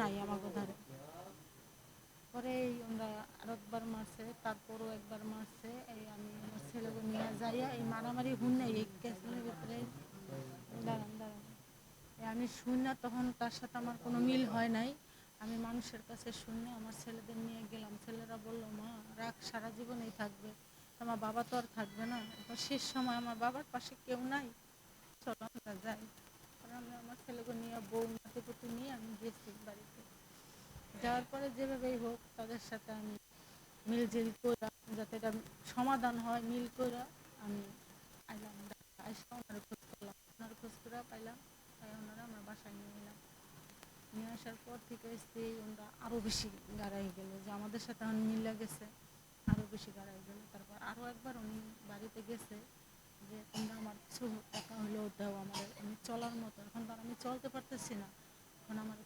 নাই আমাকে ধারে। পরে এই ওরা আরেকবার মারছে, তারপরও একবার মারছে। এই আমি আমার ছেলেকে নিয়ে যাইয়া এই মারামারি নেই এই ক্যাসেলের ভিতরে। দাঁড়ান দাঁড়ান, আমি শুনি না, তখন তার সাথে আমার কোনো মিল হয় নাই। আমি মানুষের কাছে শুনে আমার ছেলেদের নিয়ে গেলাম। ছেলেরা বলল, মা রাখ, সারা জীবনেই থাকবে, আমার বাবা তো আর থাকবে না। এবার শেষ সময় আমার বাবার পাশে কেউ নাই, চলো আমরা যাই। আমি আমার ছেলেকে নিয়ে বউ নাতিপুতি নিয়ে আমি গেছি বাড়িতে। যাওয়ার পরে যেভাবেই হোক তাদের সাথে আমি মিলজিল করে, যাতে এটা সমাধান হয়, মিল করে আমি আইলাম। আইসা ওনারা খোঁজ করলাম, ওনারা খোঁজ করে পাইলাম, তাই ওনারা আমার বাসায় নিয়ে এলাম। নিয়ে আসার পর থেকে ওনারা আরও বেশি গাড়াই গেল, যে আমাদের সাথে এখন মিলে গেছে, আরও বেশি গাড়াই গেল। তারপর আরও একবার উনি বাড়িতে গেছে, যে তোমরা আমার কিছু টাকা হলেও দাও, আমার আমি চলার মতো, এখন তো আর আমি চলতে পারতেছি না, এখন আমার